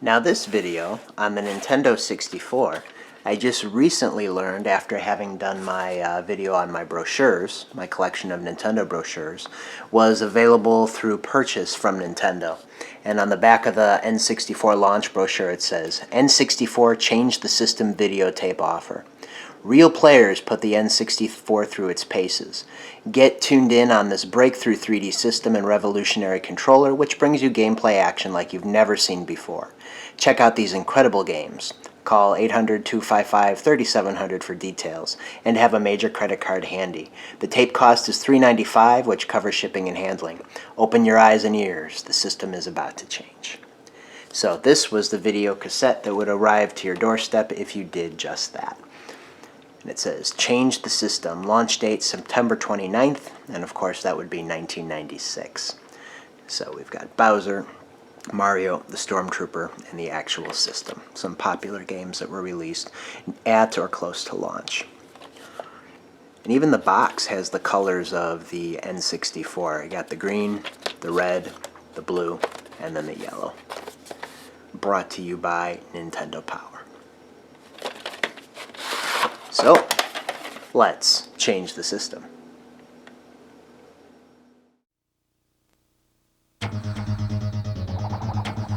Now this video on the Nintendo 64, I just recently learned after having done my video on my brochures, my collection of Nintendo brochures, was available through purchase from Nintendo. And on the back of the N64 launch brochure it says, N64 changed the system videotape offer. Real players put the N64 through its paces. Get tuned in on this breakthrough 3D system and revolutionary controller which brings you gameplay action like you've never seen before. Check out these incredible games. Call 800-255-3700 for details and have a major credit card handy. The tape cost is $3.95, which covers shipping and handling. Open your eyes and ears. The system is about to change. So this was the video cassette that would arrive to your doorstep if you did just that. And it says, change the system, launch date September 29th, and of course that would be 1996. So we've got Bowser, Mario, the Stormtrooper, and the actual system. Some popular games that were released at or close to launch. And even the box has the colors of the N64. You got the green, the red, the blue, and then the yellow. Brought to you by Nintendo Power. So, let's change the system.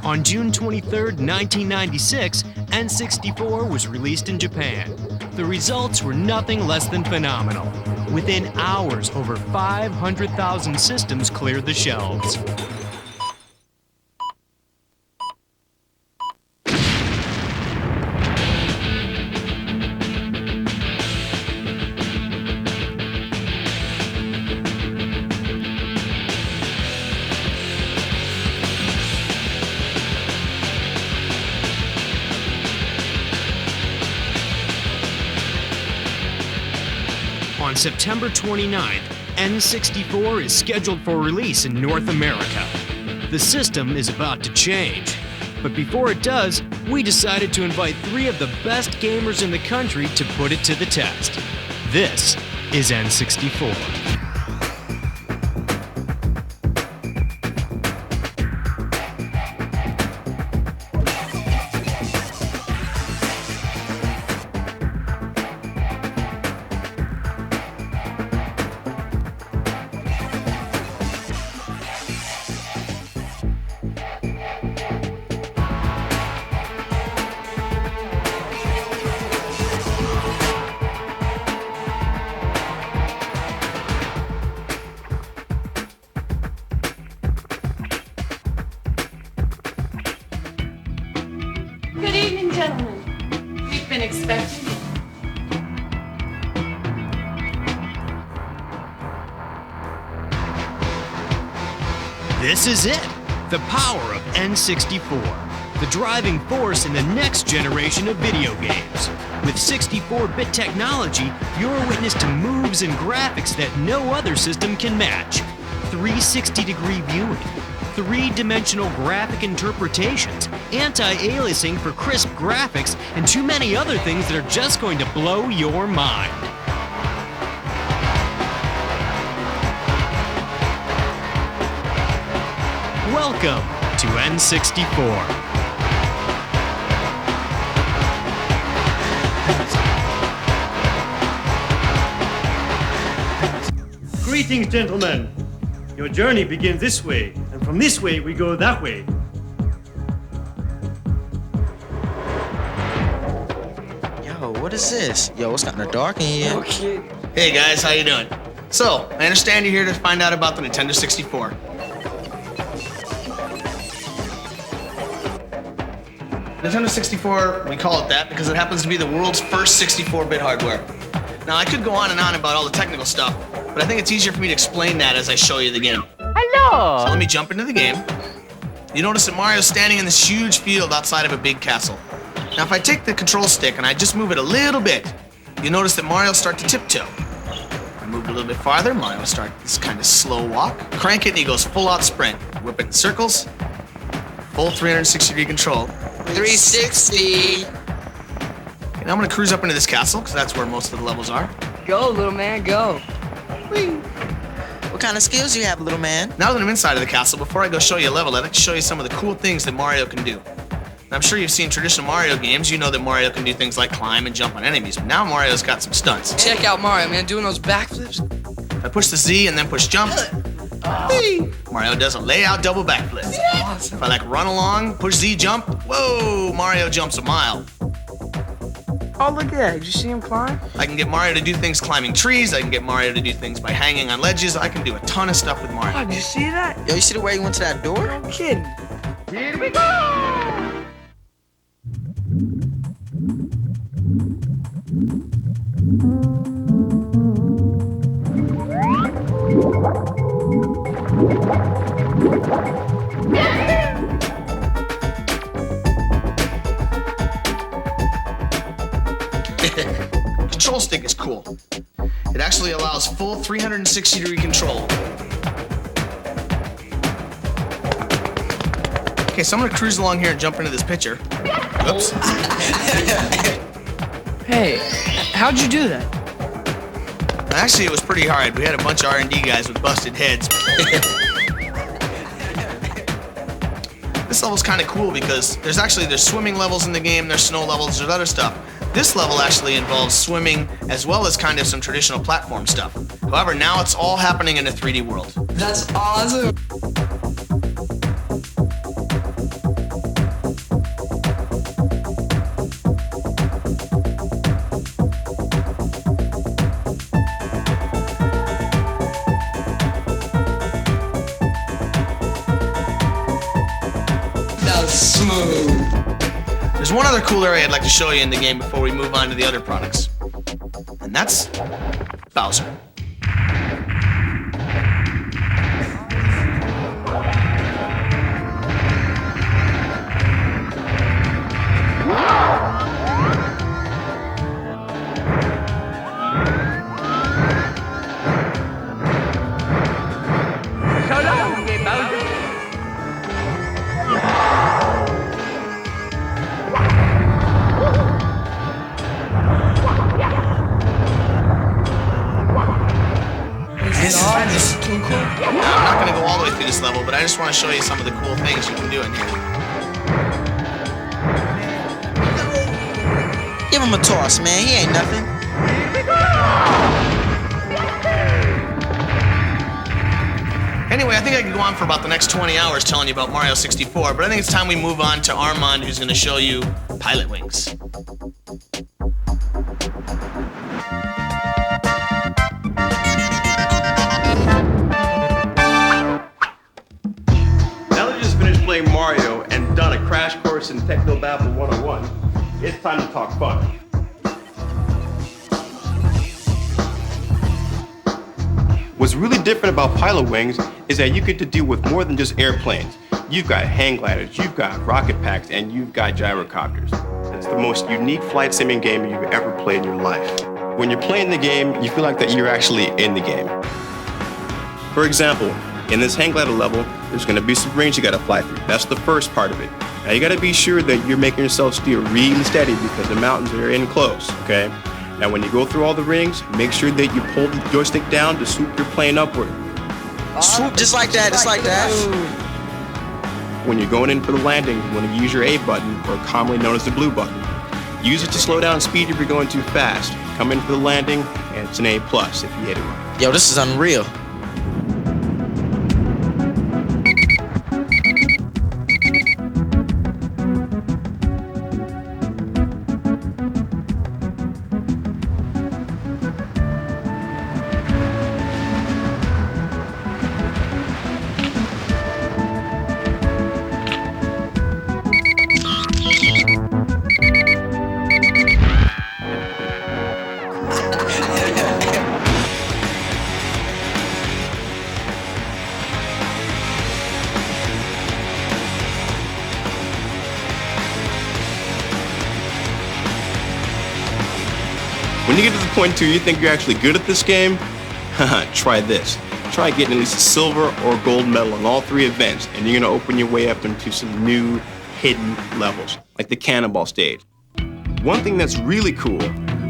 On June 23, 1996, N64 was released in Japan. The results were nothing less than phenomenal. Within hours, over 500,000 systems cleared the shelves. On September 29th, N64 is scheduled for release in North America. The system is about to change. But before it does, we decided to invite 3 of the best gamers in the country to put it to the test. This is N64. Good evening, gentlemen. We've been expecting you. This is it, the power of N64, the driving force in the next generation of video games. With 64-bit technology, you're witness to moves and graphics that no other system can match. 360-degree viewing, 3-dimensional graphic interpretations, anti-aliasing for crisp graphics, and too many other things that are just going to blow your mind. Welcome to N64. Greetings, gentlemen. Your journey begins this way, and from this way we go that way. Yo, what is this? Yo, it's kinda dark in here. Okay. Hey guys, how you doing? So, I understand you're here to find out about the Nintendo 64. Nintendo 64, we call it that because it happens to be the world's first 64-bit hardware. Now, I could go on and on about all the technical stuff, but I think it's easier for me to explain that as I show you the game. Hello! So let me jump into the game. You notice that Mario's standing in this huge field outside of a big castle. Now, if I take the control stick and I just move it a little bit, you notice that Mario will start to tiptoe. If I move it a little bit farther, Mario will start this kind of slow walk. Crank it and he goes full-out sprint. Whip it in circles. Full 360-degree control. 360. And I'm gonna cruise up into this castle, because that's where most of the levels are. Go, little man, go. Whee! What kind of skills do you have, little man? Now that I'm inside of the castle, before I go show you a level, I'd like to show you some of the cool things that Mario can do. I'm sure you've seen traditional Mario games. You know that Mario can do things like climb and jump on enemies, but now Mario's got some stunts. Check out Mario, man, doing those backflips. If I push the Z and then push jump, Mario does a layout double backflip. Awesome. If I like run along, push Z jump, whoa, Mario jumps a mile. Oh, look at that. Did you see him climb? I can get Mario to do things climbing trees. I can get Mario to do things by hanging on ledges. I can do a ton of stuff with Mario. Oh, did you see that? Yo, you see the way he went to that door? No kidding. Here we go! Control stick is cool. It actually allows full 360-degree control. Okay, so I'm gonna cruise along here and jump into this picture. Oops. Hey, how'd you do that? Actually, it was pretty hard. We had a bunch of R&D guys with busted heads. This level's kind of cool because there's swimming levels in the game, there's snow levels, there's other stuff. This level actually involves swimming as well as kind of some traditional platform stuff. However, now it's all happening in a 3D world. That's awesome. That's smooth. There's one other cool area I'd like to show you in the game before we move on to the other products. And that's Bowser. This is too cool. I'm not going to go all the way through this level, but I just want to show you some of the cool things you can do in here. Give him a toss, man. He ain't nothing. Anyway, I think I could go on for about the next 20 hours telling you about Mario 64, but I think it's time we move on to Armand, who's going to show you Pilotwings. Now that you just finished playing Mario and done a crash course in Technobabble 101, it's time to talk fun. What's really different about Pilotwings is that you get to deal with more than just airplanes. You've got hang gliders, you've got rocket packs, and you've got gyrocopters. It's the most unique flight simming game you've ever played in your life. When you're playing the game, you feel like that you're actually in the game. For example, in this hang glider level, there's going to be some rings you got to fly through. That's the first part of it. Now you got to be sure that you're making yourself steer really steady because the mountains are in close, okay? Now when you go through all the rings, make sure that you pull the joystick down to swoop your plane upward. Swoop just like that, just like that. When you're going in for the landing, you want to use your A button, or commonly known as the blue button. Use it to slow down speed if you're going too fast. Come in for the landing, and it's an A+ if you hit it right. Yo, this is unreal. When you get to the point where you think you're actually good at this game, try this. Try getting at least a silver or gold medal in all 3 events, and you're gonna open your way up into some new hidden levels, like the cannonball stage. One thing that's really cool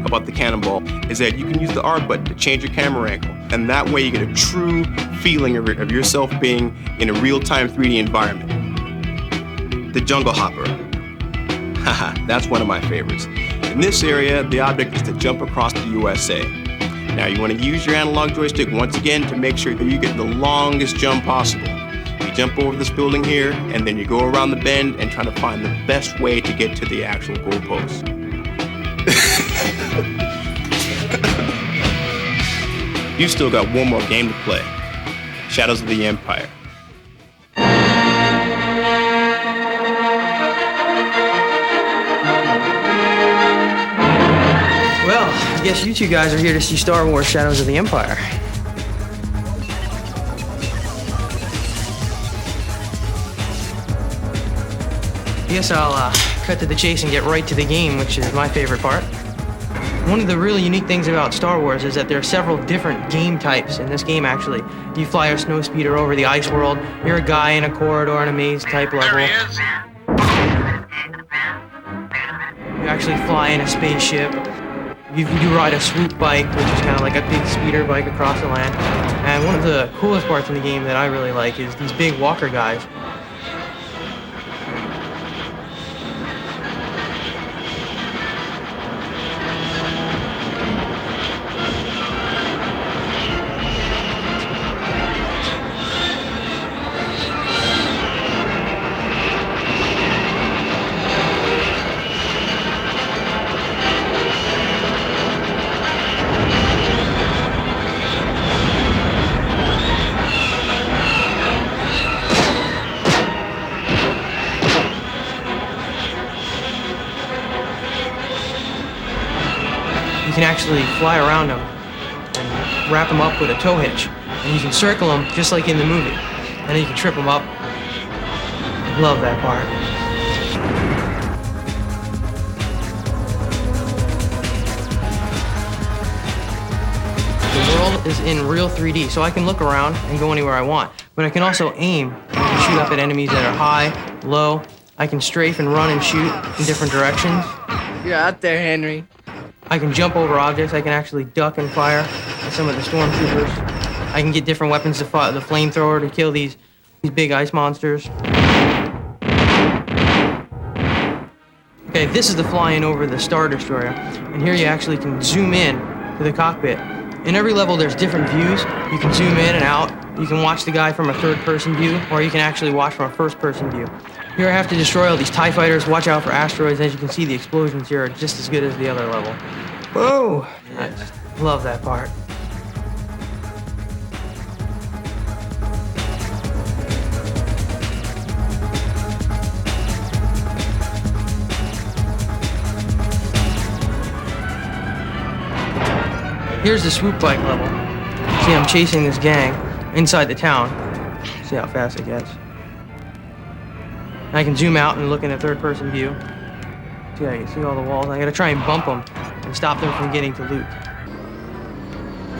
about the cannonball is that you can use the R button to change your camera angle, and that way you get a true feeling of yourself being in a real-time 3D environment. The jungle hopper. Haha, that's one of my favorites. In this area, the object is to jump across the USA. Now you want to use your analog joystick once again to make sure that you get the longest jump possible. You jump over this building here, and then you go around the bend and try to find the best way to get to the actual goalpost. You've still got one more game to play. Shadows of the Empire. Well, I guess you two guys are here to see Star Wars Shadows of the Empire. I guess I'll cut to the chase and get right to the game, which is my favorite part. One of the really unique things about Star Wars is that there are several different game types in this game, actually. You fly a snowspeeder over the ice world, you're a guy in a corridor in a maze type level. You actually fly in a spaceship. You do ride a swoop bike, which is kind of like a big speeder bike across the land. And one of the coolest parts in the game that I really like is these big walker guys. You can actually fly around them and wrap them up with a tow hitch. And you can circle them just like in the movie. And then you can trip them up. Love that part. The world is in real 3D, so I can look around and go anywhere I want. But I can also aim and shoot up at enemies that are high, low. I can strafe and run and shoot in different directions. You're out there, Henry. I can jump over objects. I can actually duck and fire at some of the stormtroopers. I can get different weapons to fire, the flamethrower to kill these big ice monsters. Okay, this is the flying over the Star Destroyer. And here you actually can zoom in to the cockpit. In every level, there's different views. You can zoom in and out. You can watch the guy from a third-person view, or you can actually watch from a first-person view. Here I have to destroy all these TIE fighters, watch out for asteroids. As you can see, the explosions here are just as good as the other level. Whoa! I just love that part. Here's the swoop bike level. See, I'm chasing this gang inside the town. See how fast it gets. I can zoom out and look in a third-person view. See, I can see all the walls. I gotta try and bump them and stop them from getting to loot.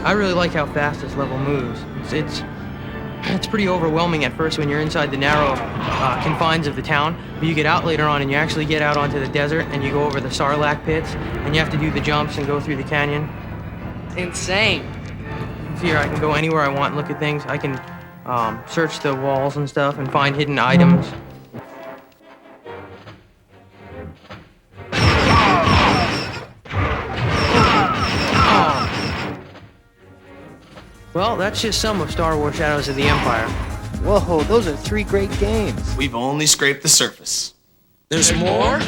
I really like how fast this level moves. It's pretty overwhelming at first when you're inside the narrow confines of the town, but you get out later on and you actually get out onto the desert and you go over the Sarlacc pits and you have to do the jumps and go through the canyon. Insane. Here I can go anywhere I want and look at things. I can search the walls and stuff and find hidden items. Well, that's just some of Star Wars Shadows of the Empire. Whoa, those are 3 great games. We've only scraped the surface. There's more?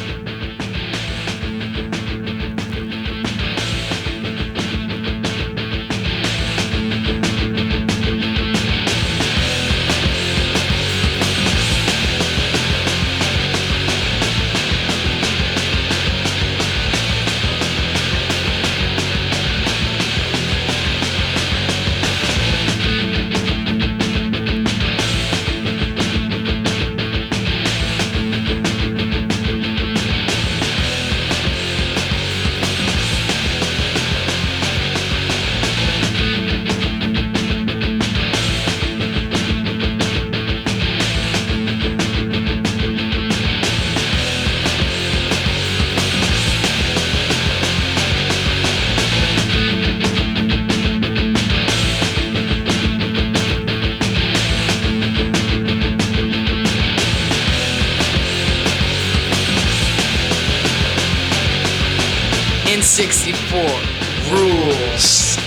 N64 rules.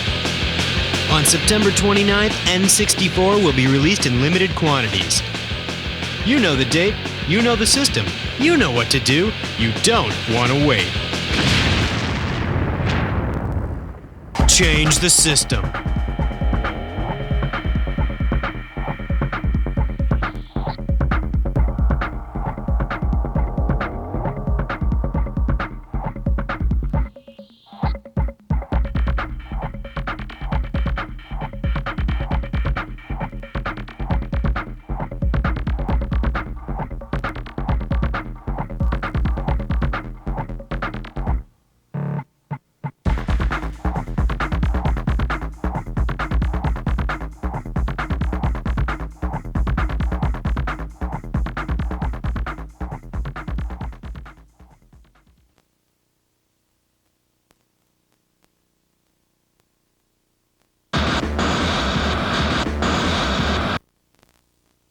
On September 29th, N64 will be released in limited quantities. You know the date, you know the system, you know what to do, you don't want to wait. Change the system.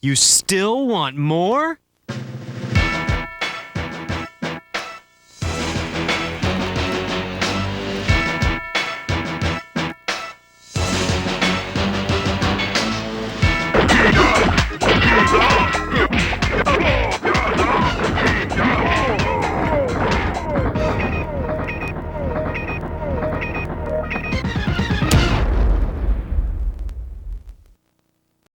You still want more?